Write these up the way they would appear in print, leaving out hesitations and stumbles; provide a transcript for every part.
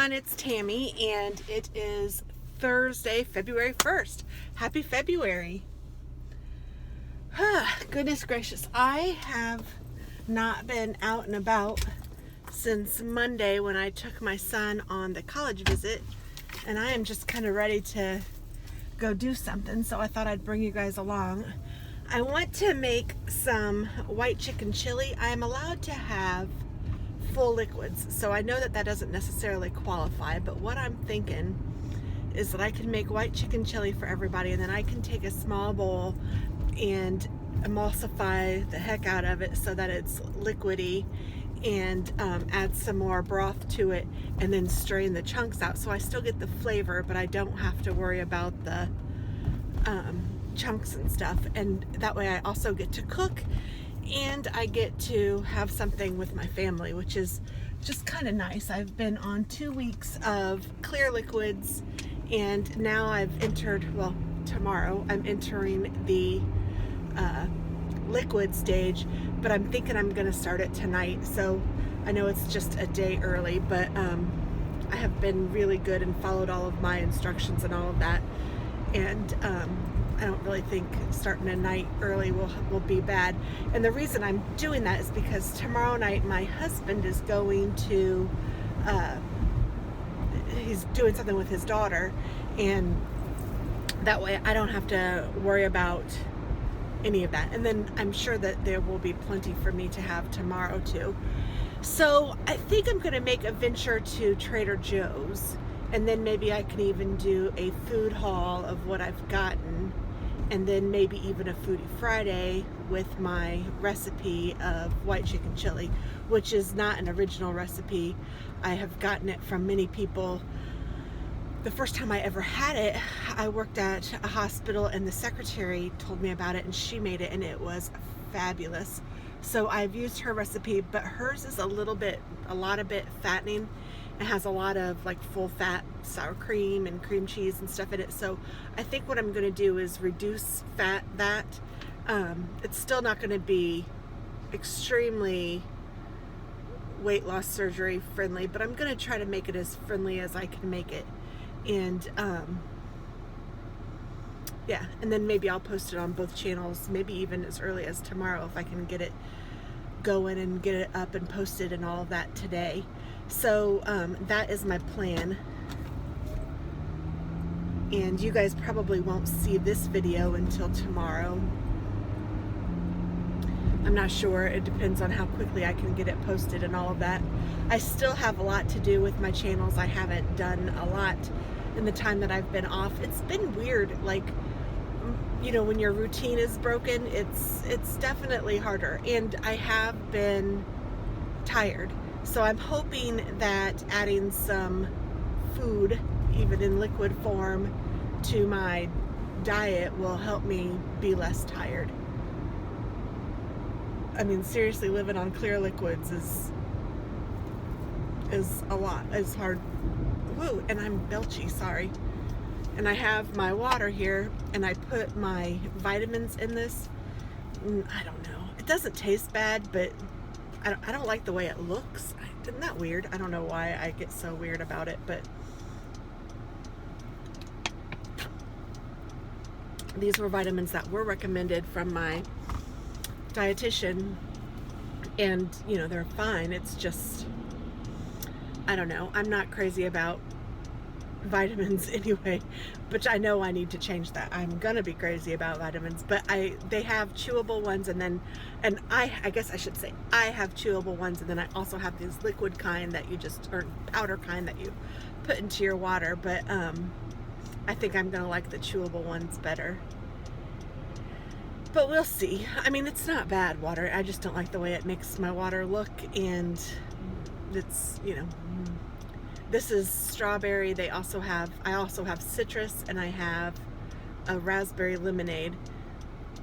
everyone, it's Tammy, and it is Thursday, February 1st. Happy February. Goodness gracious, I have not been out and about since Monday when I took my son on the college visit, and I am just kind of ready to go do something, so I thought I'd bring you guys along. I want to make some white chicken chili. I am allowed to have full liquids, so I know that doesn't necessarily qualify, but what I'm thinking is that I can make white chicken chili for everybody, and then I can take a small bowl and emulsify the heck out of it so that it's liquidy, and add some more broth to it, and then strain the chunks out so I still get the flavor, but I don't have to worry about the chunks and stuff. And that way I also get to cook, and I get to have something with my family, which is just kind of nice. I've been on 2 weeks of clear liquids, and now I've entered, well, tomorrow I'm entering the liquid stage, but I'm thinking I'm going to start it tonight. So I know it's just a day early, but I have been really good and followed all of my instructions and all of that, and I don't really think starting a night early will be bad. And the reason I'm doing that is because tomorrow night my husband is going to, he's doing something with his daughter, and that way I don't have to worry about any of that. And then I'm sure that there will be plenty for me to have tomorrow too. So I think I'm going to make a venture to Trader Joe's, and then maybe I can even do a food haul of what I've gotten, and then maybe even a Foodie Friday with my recipe of white chicken chili, which is not an original recipe. I have gotten it from many people. The first time I ever had it, I worked at a hospital, and the secretary told me about it, and she made it, and it was fabulous. So I've used her recipe, but hers is a lot of bit fattening. It has a lot of like full fat sour cream and cream cheese and stuff in it. So I think what I'm going to do is reduce that. It's still not going to be extremely weight loss surgery friendly, but I'm going to try to make it as friendly as I can make it. And yeah, and then maybe I'll post it on both channels, maybe even as early as tomorrow if I can get it going and get it up and posted and all of that today. So that is my plan, and you guys probably won't see this video until tomorrow. I'm not sure, it depends on how quickly I can get it posted and all of that. I still have a lot to do with my channels. I haven't done a lot in the time that I've been off. It's been weird, like, you know, when your routine is broken, it's definitely harder, and I have been tired. So I'm hoping that adding some food, even in liquid form, to my diet will help me be less tired. I mean, seriously, living on clear liquids is a lot. It's hard. Woo, and I'm belchy, sorry. And I have my water here, and I put my vitamins in this. I don't know. It doesn't taste bad, but I don't like the way it looks. Isn't that weird? I don't know why I get so weird about it, but these were vitamins that were recommended from my dietitian, and you know, they're fine. It's just, I don't know. I'm not crazy about vitamins anyway, but I know I need to change that. I'm gonna be crazy about vitamins, but they have chewable ones, and I guess I should say I have chewable ones, and then I also have this liquid kind that you just, or powder kind that you put into your water, but I think I'm gonna like the chewable ones better. But we'll see. I mean, it's not bad water. I just don't like the way it makes my water look, and it's, you know, this is strawberry. I also have citrus, and I have a raspberry lemonade,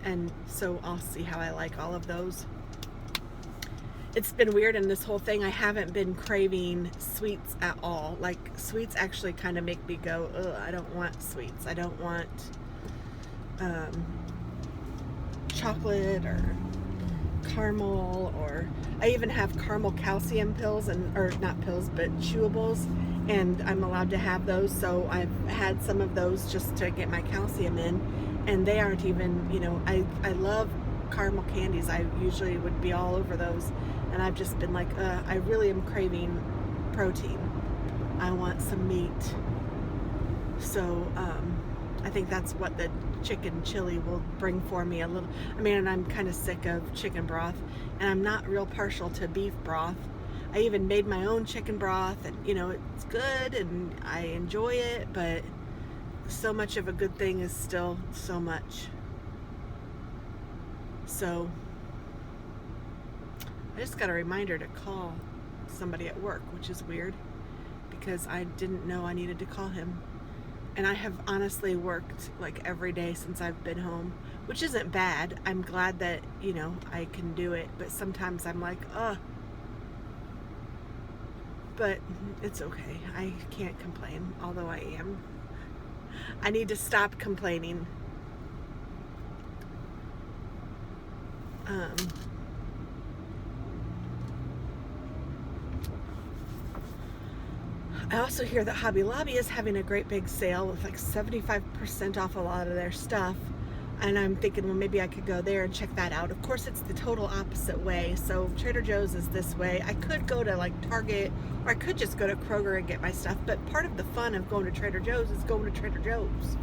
and so I'll see how I like all of those. It's been weird in this whole thing. I haven't been craving sweets at all. Like, sweets actually kind of make me go, ugh, I don't want sweets. I don't want chocolate or caramel, or I even have caramel calcium pills, or not pills, but chewables, and I'm allowed to have those, so I've had some of those just to get my calcium in, and they aren't even, I love caramel candies. I usually would be all over those, and I've just been like, I really am craving protein. I want some meat. So I think that's what the chicken chili will bring for me a little. I mean, and I'm kind of sick of chicken broth, and I'm not real partial to beef broth. I even made my own chicken broth, and it's good and I enjoy it, but so much of a good thing is still so much. So I just got a reminder to call somebody at work, which is weird because I didn't know I needed to call him. And I have honestly worked like every day since I've been home, which isn't bad. I'm glad that, I can do it, but sometimes I'm like, ugh. But it's okay. I can't complain, although I am. I need to stop complaining. I also hear that Hobby Lobby is having a great big sale with like 75% off a lot of their stuff. And I'm thinking, well, maybe I could go there and check that out. Of course, it's the total opposite way. So Trader Joe's is this way. I could go to like Target, or I could just go to Kroger and get my stuff. But part of the fun of going to Trader Joe's is going to Trader Joe's.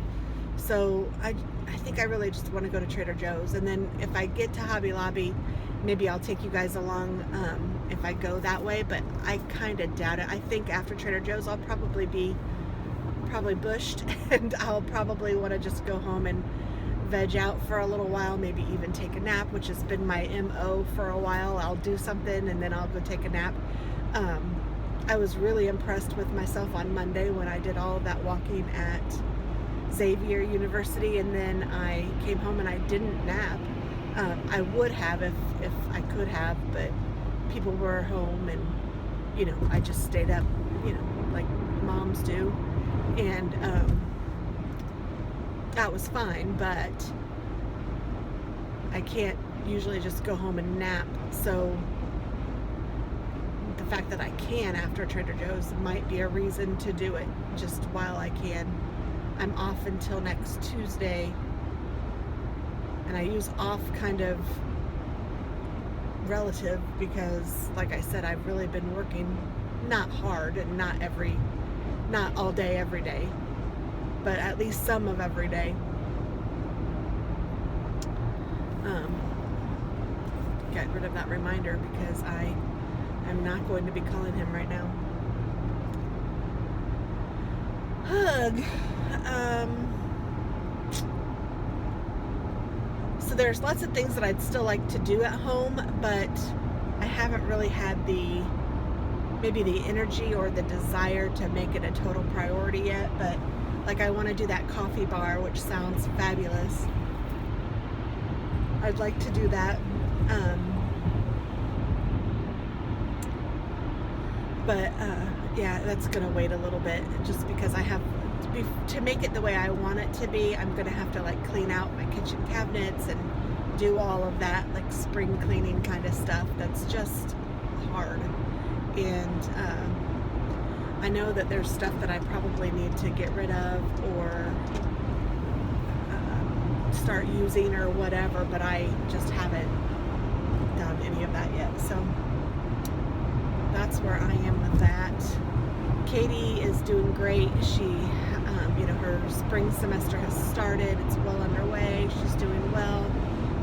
So I think I really just want to go to Trader Joe's. And then if I get to Hobby Lobby, maybe I'll take you guys along if I go that way. But I kind of doubt it. I think after Trader Joe's, I'll probably be bushed. And I'll probably want to just go home and veg out for a little while, maybe even take a nap, which has been my MO for a while. I'll do something and then I'll go take a nap. I was really impressed with myself on Monday when I did all of that walking at Xavier University, and then I came home and I didn't nap. I would have if I could have, but people were home and I just stayed up, like moms do, and that was fine, but I can't usually just go home and nap. So the fact that I can after Trader Joe's might be a reason to do it just while I can. I'm off until next Tuesday, and I use off kind of relative because, like I said, I've really been working not hard and not all day every day, but at least some of every day. Get rid of that reminder because I'm not going to be calling him right now. Hug. So there's lots of things that I'd still like to do at home, but I haven't really had maybe the energy or the desire to make it a total priority yet. But like, I want to do that coffee bar, which sounds fabulous. I'd like to do that. But yeah, that's gonna wait a little bit just because I have to make it the way I want it to be. I'm gonna have to like clean out my kitchen cabinets and do all of that like spring cleaning kind of stuff. That's just hard. And I know that there's stuff that I probably need to get rid of or start using or whatever, but I just haven't done any of that yet. So that's where I am with that. Katie is doing great. She, her spring semester has started. It's well underway. She's doing well.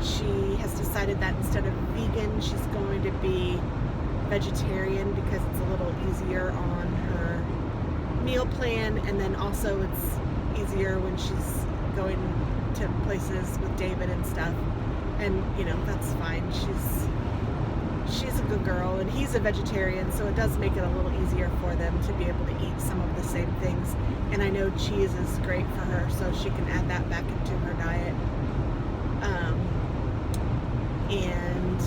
She has decided that instead of vegan, she's going to be vegetarian because it's a little easier on her meal plan, and then also it's easier when she's going to places with David and stuff, and that's fine. She's a good girl, and he's a vegetarian, so it does make it a little easier for them to be able to eat some of the same things. And I know cheese is great for her, so she can add that back into her diet. And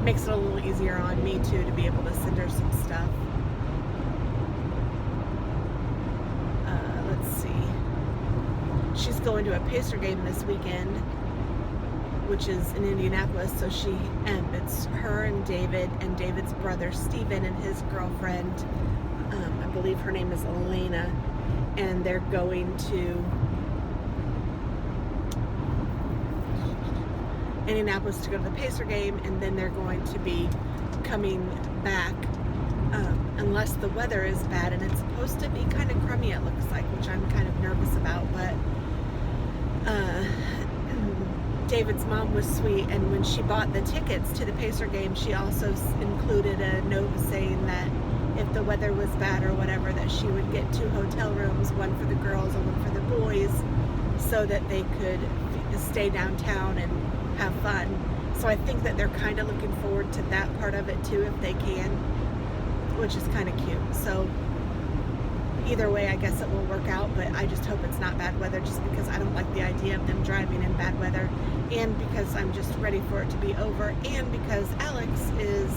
makes it a little easier on me too to be able to send her some stuff. Let's see. She's going to a Pacer game this weekend, which is in Indianapolis. So it's her and David's brother Steven and his girlfriend, I believe her name is Elena, and they're going to Indianapolis to go to the Pacer game, and then they're going to be coming back, unless the weather is bad, and it's supposed to be kind of crummy, it looks like, which I'm kind of nervous about. But David's mom was sweet, and when she bought the tickets to the Pacer game, she also included a note saying that if the weather was bad or whatever, that she would get 2 hotel rooms, one for the girls and one for the boys, so that they could stay downtown and have fun. So I think that they're kind of looking forward to that part of it too, if they can, which is kind of cute. So either way, I guess it will work out, but I just hope it's not bad weather, just because I don't like the idea of them driving in bad weather, and because I'm just ready for it to be over, and because Alex is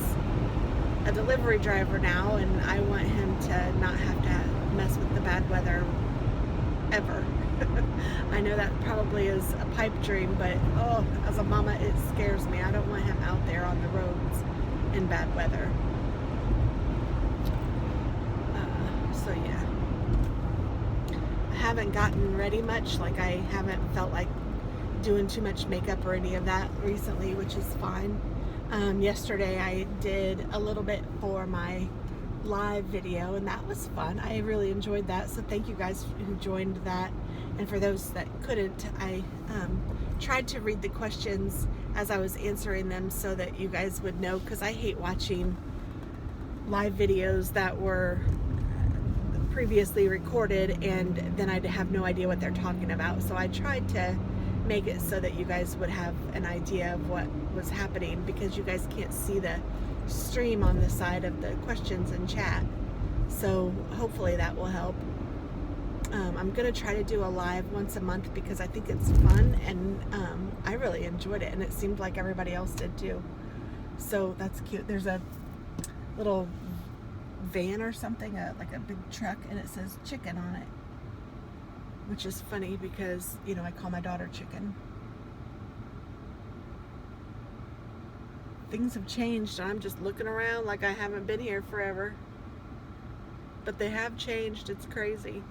a delivery driver now, and I want him to not have to mess with the bad weather ever. I know that probably is a pipe dream, but oh, as a mama, it scares me. I don't want him out there on the roads in bad weather. So yeah, I haven't gotten ready much. Like, I haven't felt like doing too much makeup or any of that recently, which is fine. Yesterday I did a little bit for my live video, and that was fun. I really enjoyed that, so thank you guys who joined that. And for those that couldn't, I tried to read the questions as I was answering them so that you guys would know, because I hate watching live videos that were previously recorded and then I'd have no idea what they're talking about. So I tried to make it so that you guys would have an idea of what was happening, because you guys can't see the stream on the side of the questions and chat. So hopefully that will help. I'm going to try to do a live once a month, because I think it's fun, and I really enjoyed it, and it seemed like everybody else did too. So that's cute. There's a little van or something, like a big truck, and it says chicken on it, which is funny because, you know, I call my daughter Chicken. Things have changed, and I'm just looking around like I haven't been here forever. But they have changed. It's crazy.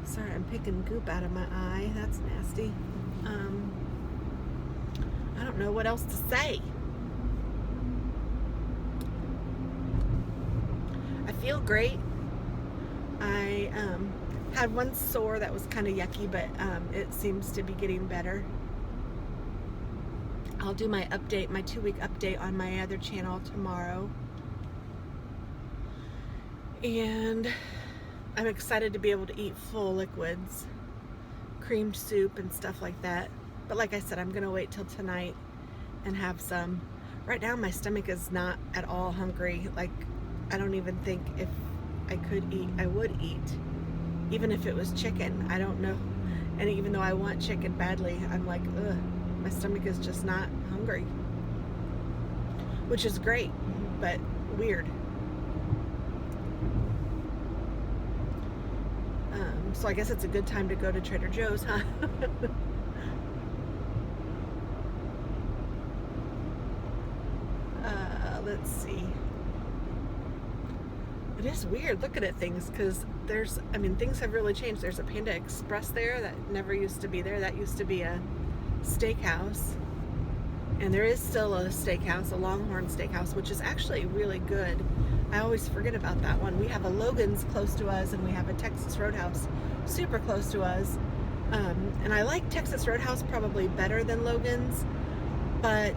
Sorry, I'm picking goop out of my eye. That's nasty. I don't know what else to say. I feel great. I had one sore that was kind of yucky, but it seems to be getting better. I'll do my 2-week update on my other channel tomorrow. And I'm excited to be able to eat full liquids, creamed soup and stuff like that. But like I said, I'm gonna wait till tonight and have some. Right now my stomach is not at all hungry. Like, I don't even think if I could eat, I would eat. Even if it was chicken, I don't know. And even though I want chicken badly, I'm like, ugh, my stomach is just not hungry. Which is great, but weird. So I guess it's a good time to go to Trader Joe's, huh? Let's see. It is weird looking at things, because things have really changed. There's a Panda Express there that never used to be there. That used to be a steakhouse. And there is still a steakhouse, a Longhorn Steakhouse, which is actually really good. I always forget about that one. We have a Logan's close to us, and we have a Texas Roadhouse super close to us. And I like Texas Roadhouse probably better than Logan's, but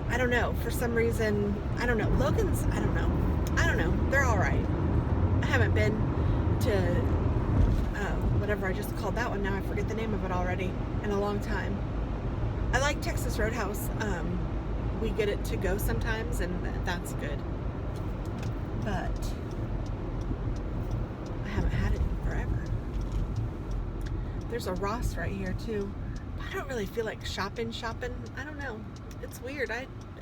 I don't know. For some reason, I don't know. Logan's, I don't know. They're all right. I haven't been to whatever I just called that one. Now I forget the name of it already, in a long time. I like Texas Roadhouse. We get it to go sometimes, and that's good. But I haven't had it in forever. There's a Ross right here too. I don't really feel like shopping. I don't know. it's weird.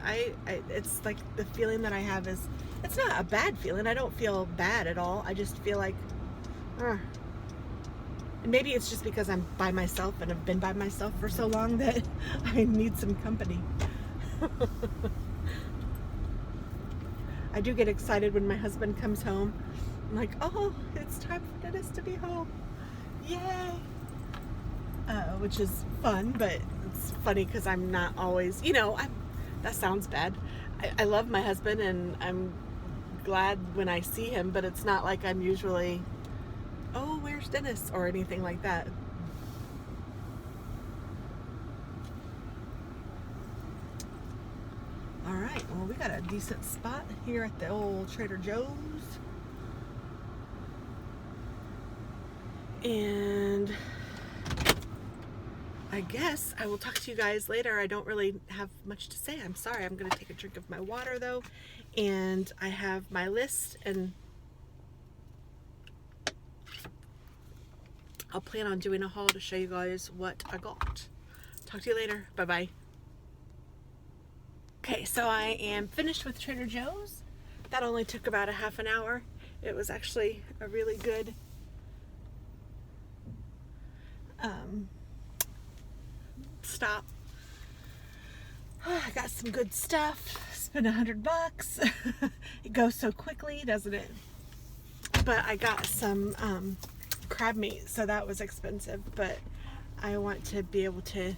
It's like the feeling that I have is, it's not a bad feeling. I don't feel bad at all. I just feel like, and maybe it's just because I'm by myself and have been by myself for so long that I need some company. I do get excited when my husband comes home. I'm like, oh, it's time for Dennis to be home. Yay! Which is fun, but it's funny because I'm not always, that sounds bad. I love my husband and I'm glad when I see him, but it's not like I'm usually, oh, where's Dennis, or anything like that. All right, well, we got a decent spot here at the old Trader Joe's. And I guess I will talk to you guys later. I don't really have much to say. I'm sorry. I'm going to take a drink of my water, though. And I have my list, and I'll plan on doing a haul to show you guys what I got. Talk to you later. Bye-bye. Okay, so I am finished with Trader Joe's. That only took about a half an hour. It was actually a really good stop. I got some good stuff. Spent $100. It goes so quickly, doesn't it? But I got some crab meat, so that was expensive, but I want to be able to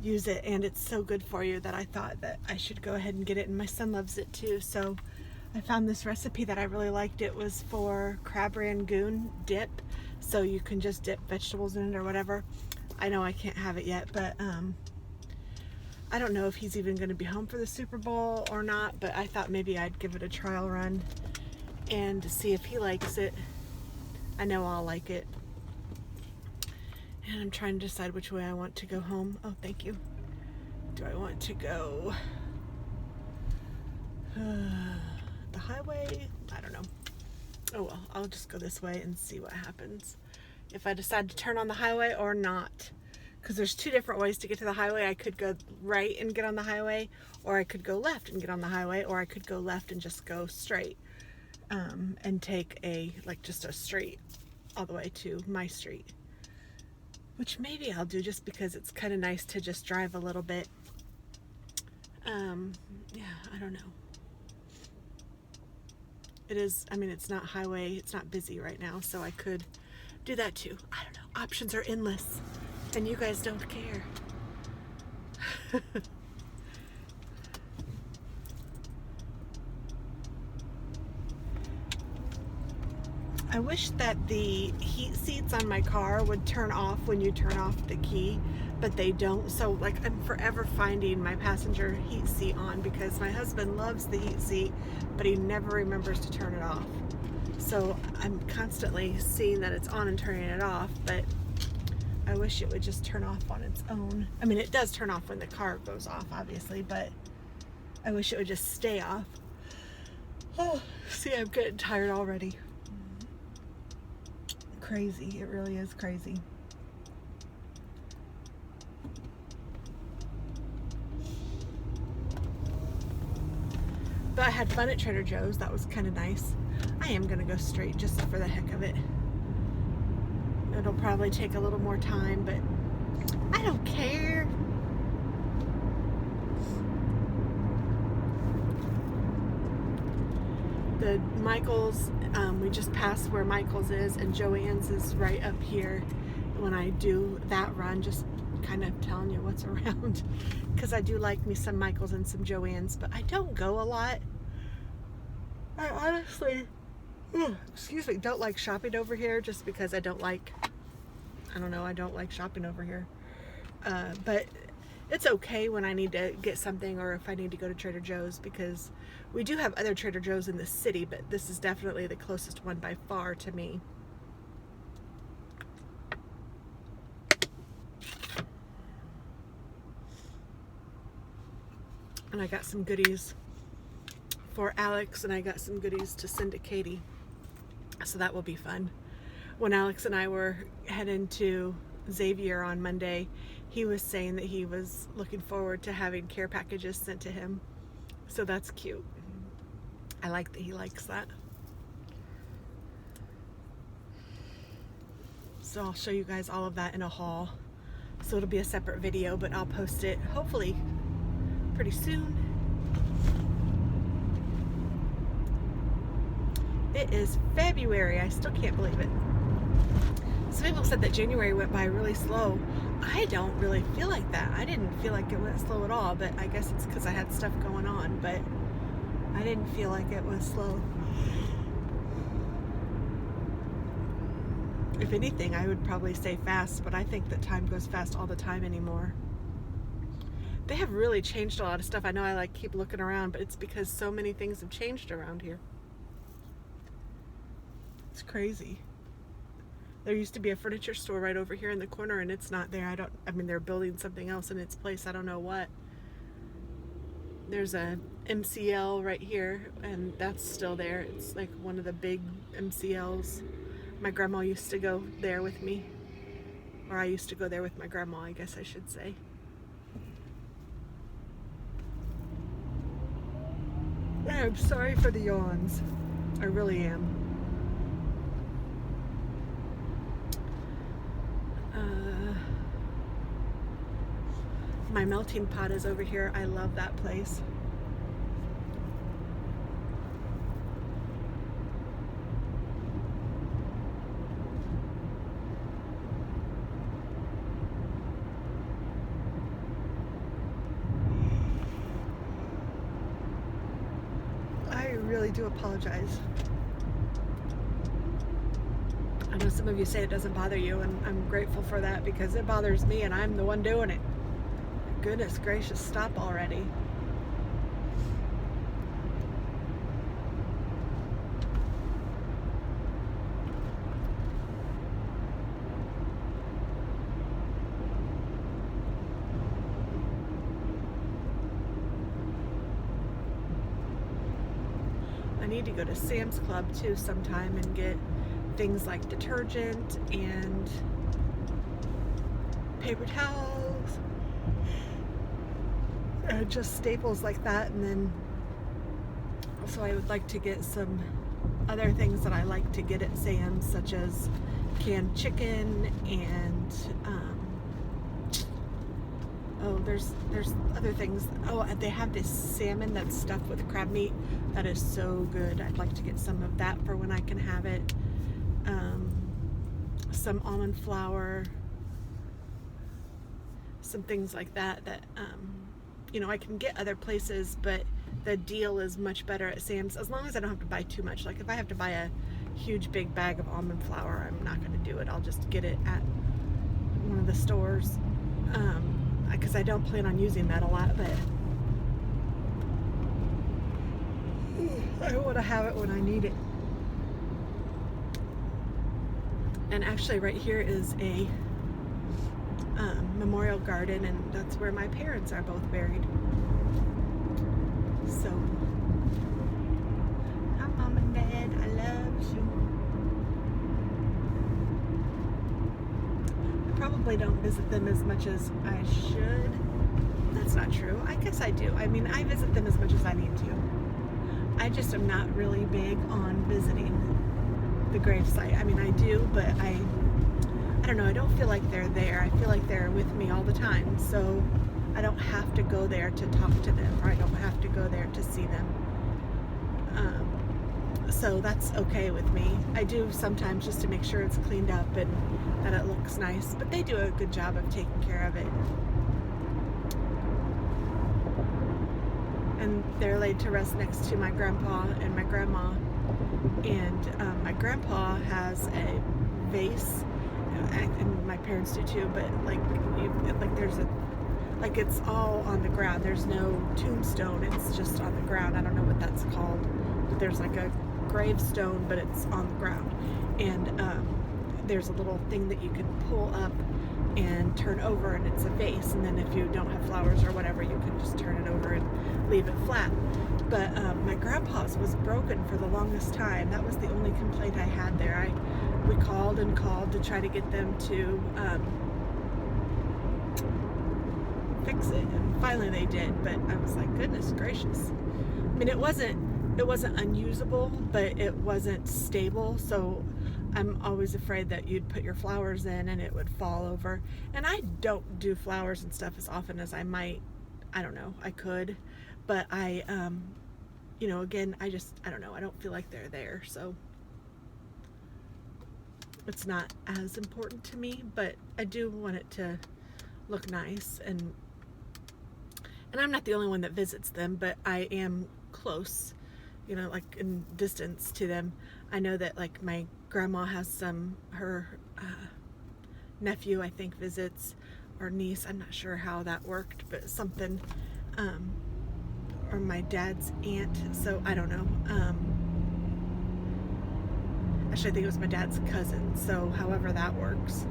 use it, and it's so good for you that I thought that I should go ahead and get it, and my son loves it too. So I found this recipe that I really liked. It was for crab rangoon dip, so you can just dip vegetables in it or whatever. I know I can't have it yet, but I don't know if he's even going to be home for the Super Bowl or not, but I thought maybe I'd give it a trial run and see if he likes it. I know I'll like it. And I'm trying to decide which way I want to go home. Oh, thank you. Do I want to go the highway? I don't know. Oh well, I'll just go this way and see what happens. If I decide to turn on the highway or not. Because there's two different ways to get to the highway. I could go right and get on the highway, or I could go left and get on the highway, or I could go left and just go straight and take just a straight all the way to my street. Which maybe I'll do just because it's kind of nice to just drive a little bit. Yeah, I don't know. It is, it's not highway, it's not busy right now, so I could do that too. I don't know. Options are endless, and you guys don't care. I wish that the heat seats on my car would turn off when you turn off the key, but they don't. So I'm forever finding my passenger heat seat on because my husband loves the heat seat, but he never remembers to turn it off. So I'm constantly seeing that it's on and turning it off, but I wish it would just turn off on its own. It does turn off when the car goes off, obviously, but I wish it would just stay off. Oh, see, I'm getting tired already. Crazy. It really is crazy. But I had fun at Trader Joe's. That was kind of nice. I am going to go straight just for the heck of it. It'll probably take a little more time, but I don't care. The Michael's, we just passed where Michael's is, and Joann's is right up here. When I do that run, just kind of telling you what's around, because I do like me some Michael's and some Joann's, but I don't go a lot. I honestly, excuse me, don't like shopping over here just because I don't like shopping over here. But it's okay when I need to get something, or if I need to go to Trader Joe's, because we do have other Trader Joe's in the city, but this is definitely the closest one by far to me. And I got some goodies for Alex, and I got some goodies to send to Katie. So that will be fun. When Alex and I were heading to Xavier on Monday, he was saying that he was looking forward to having care packages sent to him. So that's cute. I like that he likes that. So I'll show you guys all of that in a haul. So it'll be a separate video, but I'll post it hopefully pretty soon. It is February. I still can't believe it. Some people said that January went by really slow. I don't really feel like that. I didn't feel like it went slow at all, but I guess it's because I had stuff going on, but I didn't feel like it was slow. If anything, I would probably say fast, but I think that time goes fast all the time anymore. They have really changed a lot of stuff. I know I like keep looking around, but it's because so many things have changed around here. It's crazy. There used to be a furniture store right over here in the corner, and it's not there. I mean, they're building something else in its place. I don't know what. There's a MCL right here, and that's still there. It's like one of the big MCLs. My grandma used to go there with me. Or I used to go there with my grandma, I guess I should say. I'm sorry for the yawns. I really am. My melting pot is over here. I love that place. I really do apologize. I know some of you say it doesn't bother you, and I'm grateful for that because it bothers me and I'm the one doing it. Goodness gracious, stop already. I need to go to Sam's Club too sometime and get things like detergent and paper towels. Just staples like that, and then also I would like to get some other things that I like to get at Sam's, such as canned chicken and there's other things. Oh, they have this salmon that's stuffed with crab meat that is so good. I'd like to get some of that for when I can have it. Some almond flour, some things like that you know, I can get other places, but the deal is much better at Sam's, as long as I don't have to buy too much. Like if I have to buy a huge big bag of almond flour, I'm not going to do it. I'll just get it at one of the stores, because I don't plan on using that a lot, but I want to have it when I need it. And actually right here is a memorial garden, and that's where my parents are both buried. So, hi Mom and Dad, I love you. I probably don't visit them as much as I should. That's not true. I guess I do. I mean, I visit them as much as I need to. I just am not really big on visiting the gravesite. I mean, I do, but I don't know, I don't feel like they're there. I feel like they're with me all the time, so I don't have to go there to talk to them, or I don't have to go there to see them. So that's okay with me. I do sometimes just to make sure it's cleaned up and that it looks nice, but they do a good job of taking care of it. And they're laid to rest next to my grandpa and my grandma, and my grandpa has a vase, and my parents do too, but there's a, like it's all on the ground. There's no tombstone, it's just on the ground. I don't know what that's called, but there's like a gravestone, but it's on the ground. And there's a little thing that you can pull up and turn over, and it's a vase, and then if you don't have flowers or whatever, you can just turn it over and leave it flat. But my grandpa's was broken for the longest time. That was the only complaint I had there. We called and called to try to get them to fix it, and finally they did. But I was like, goodness gracious. I mean, it wasn't unusable, but it wasn't stable, so I'm always afraid that you'd put your flowers in and it would fall over. And I don't do flowers and stuff as often as I might. I don't know, I could, but I you know, again, I don't know, I don't feel like they're there, so it's not as important to me, but I do want it to look nice. And I'm not the only one that visits them, but I am close, you know, like in distance to them. I know that like my grandma has some, her nephew I think visits, or niece, I'm not sure how that worked, but something, or my dad's aunt, so I don't know. Actually I think it was my dad's cousin, so however that works.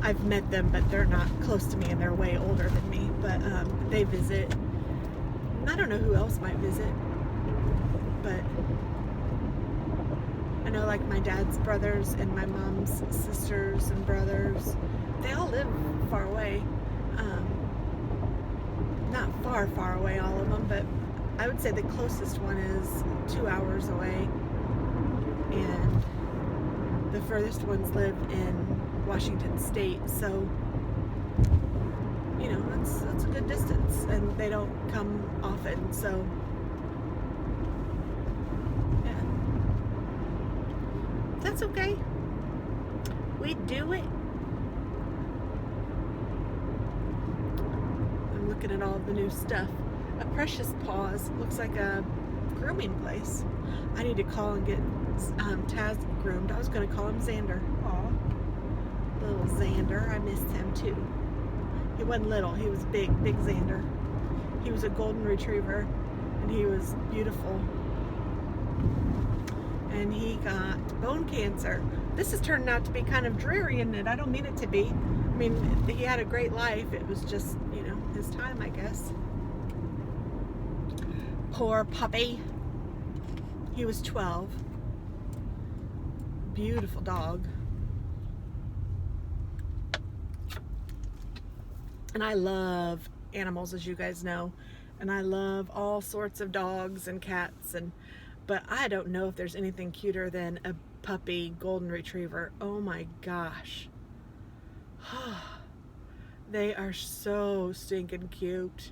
I've met them, but they're not close to me and they're way older than me, but they visit. And I don't know who else might visit, but I know like my dad's brothers and my mom's sisters and brothers, they all live far away. Not far away, all of them, but I would say the closest one is 2 hours away, and the furthest ones live in Washington State, so you know, that's a good distance, and they don't come often, so yeah, that's okay. We do it. I'm looking at all the new stuff. A Precious Paws looks like a grooming place. I need to call and get Taz groomed. I was going to call him Xander. Aw, little Xander. I missed him too. He wasn't little. He was big Xander. He was a golden retriever, and he was beautiful. And he got bone cancer. This is turning out to be kind of dreary, isn't it? I don't mean it to be. I mean, he had a great life. It was just, you know, his time, I guess. Poor puppy. He was 12. Beautiful dog. And I love animals, as you guys know. And I love all sorts of dogs and cats, but I don't know if there's anything cuter than a puppy golden retriever. Oh my gosh. They are so stinking cute.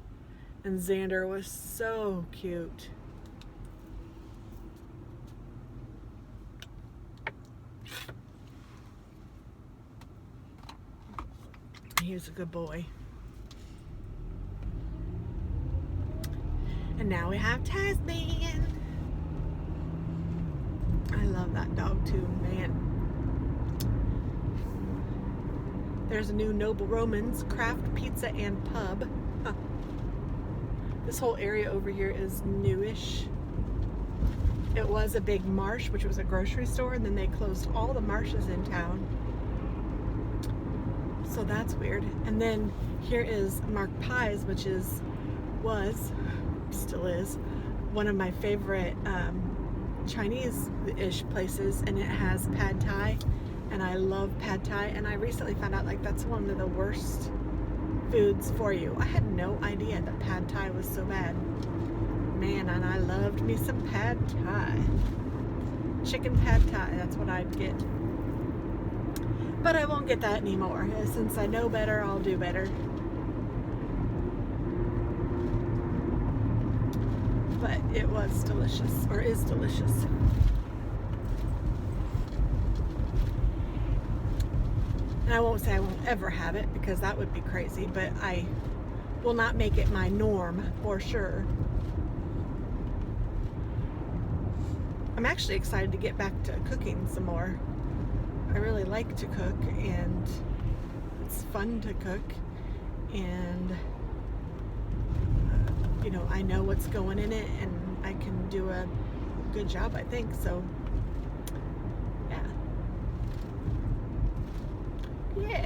And Xander was so cute. He was a good boy. And now we have Tasman. I love that dog too, man. There's a new Noble Romans Craft Pizza and Pub. Huh. This whole area over here is newish. It was a big Marsh, which was a grocery store, and then they closed all the Marshes in town. So that's weird. And then here is Mark Pies, which still is, one of my favorite Chinese-ish places, and it has pad thai, and I love pad thai, and I recently found out like that's one of the worst foods for you. I had no idea that pad thai was so bad. Man, and I loved me some pad thai. Chicken pad thai, that's what I'd get. But I won't get that anymore. Since I know better, I'll do better. But it was delicious, or is delicious. And I won't say I won't ever have it, because that would be crazy, but I will not make it my norm, for sure. I'm actually excited to get back to cooking some more. I really like to cook, and it's fun to cook, and you know, I know what's going in it, and I can do a good job, I think. So yeah.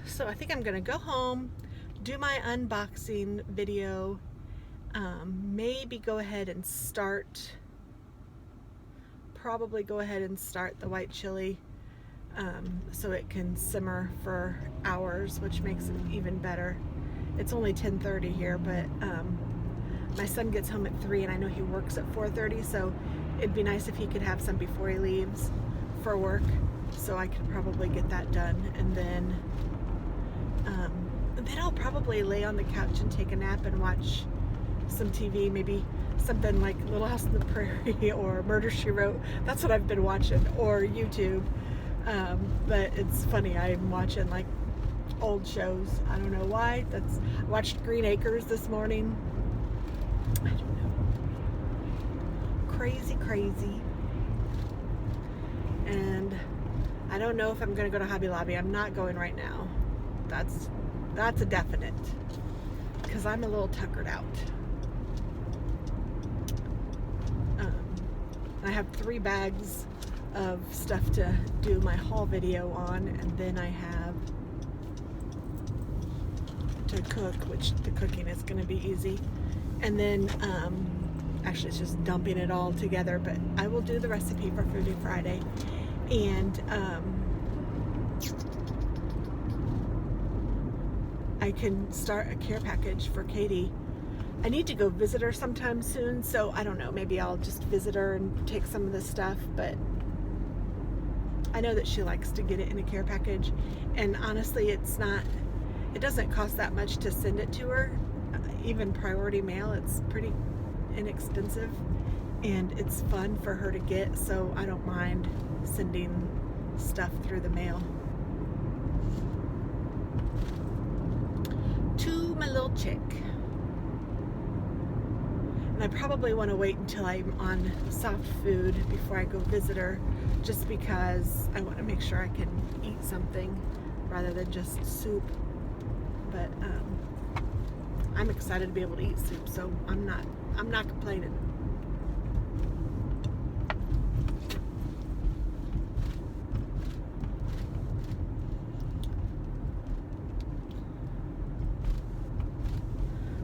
So I think I'm gonna go home, do my unboxing video, maybe go ahead and start probably go ahead and start the white chili so it can simmer for hours, which makes it even better. It's only 10:30 here, but my son gets home at 3 and I know he works at 4:30, so it'd be nice if he could have some before he leaves for work, so I could probably get that done. And then I'll probably lay on the couch and take a nap and watch some TV, maybe something like Little House on the Prairie or Murder, She Wrote. That's what I've been watching, or YouTube. But it's funny, I'm watching like old shows. I don't know why. I watched Green Acres this morning. I don't know. Crazy. And I don't know if I'm going to go to Hobby Lobby. I'm not going right now. That's a definite, because I'm a little tuckered out. I have 3 bags of stuff to do my haul video on, and then I have to cook, which the cooking is going to be easy. And then actually it's just dumping it all together, but I will do the recipe for Foodie Friday. And I can start a care package for Katie. I need to go visit her sometime soon, so I don't know, maybe I'll just visit her and take some of this stuff, but I know that she likes to get it in a care package, and honestly it doesn't cost that much to send it to her. Even priority mail, it's pretty inexpensive and it's fun for her to get, so I don't mind sending stuff through the mail to my little chick. And I probably want to wait until I'm on soft food before I go visit her, just because I want to make sure I can eat something rather than just soup. But I'm excited to be able to eat soup, so I'm not complaining.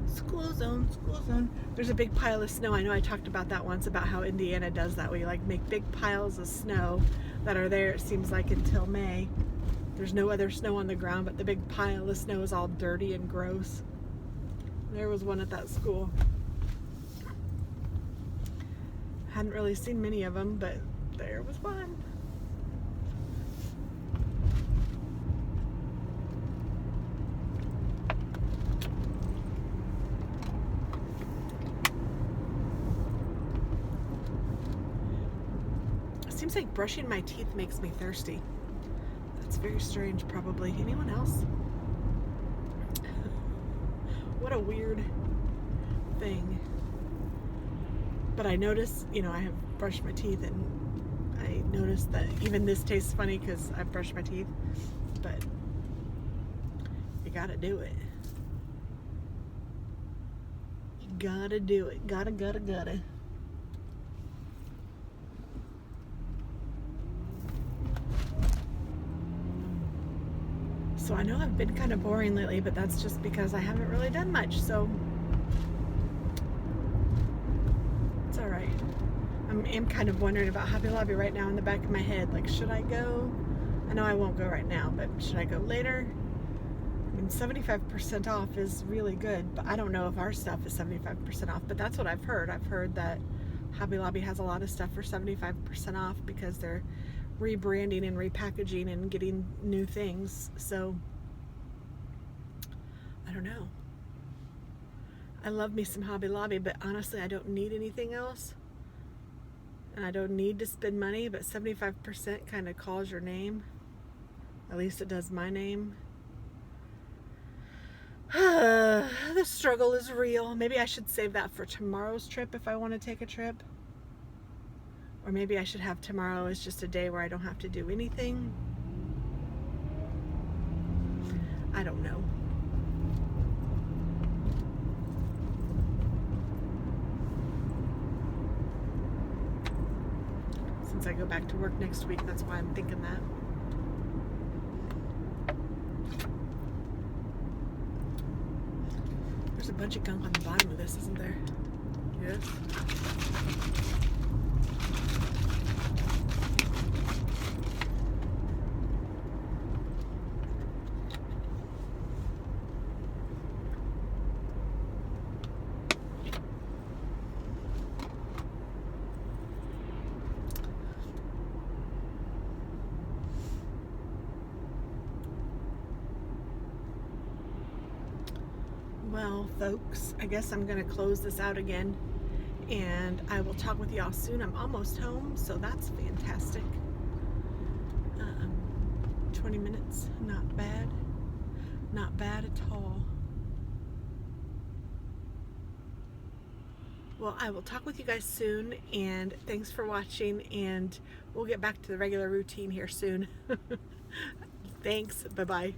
School zone. There's a big pile of snow. I know I talked about that once, about how Indiana does that. We like make big piles of snow that are there, it seems like, until May. There's no other snow on the ground, but the big pile of snow is all dirty and gross. There was one at that school. Hadn't really seen many of them, but there was one. Seems like brushing my teeth makes me thirsty. That's very strange, probably. Anyone else? What a weird thing. But I noticed, I have brushed my teeth, and I noticed that even this tastes funny because I've brushed my teeth, but you gotta do it. You gotta do it. Gotta. So I know I've been kind of boring lately, but that's just because I haven't really done much, so it's all right. I am kind of wondering about Hobby Lobby right now in the back of my head. Like, should I go? I know I won't go right now, but should I go later? I mean, 75% off is really good, but I don't know if our stuff is 75% off, but that's what I've heard. I've heard that Hobby Lobby has a lot of stuff for 75% off because they're rebranding and repackaging and getting new things. So I don't know. I love me some Hobby Lobby, but honestly I don't need anything else, and I don't need to spend money, but 75% kind of calls your name. At least it does my name. The struggle is real. Maybe I should save that for tomorrow's trip if I want to take a trip. Or maybe I should have tomorrow as just a day where I don't have to do anything. I don't know. Since I go back to work next week, that's why I'm thinking that. There's a bunch of gunk on the bottom of this, isn't there? Yes. Well, folks, I guess I'm going to close this out again, and I will talk with y'all soon. I'm almost home, so that's fantastic. 20 minutes, not bad. Not bad at all. Well, I will talk with you guys soon, and thanks for watching, and we'll get back to the regular routine here soon. Thanks. Bye-bye.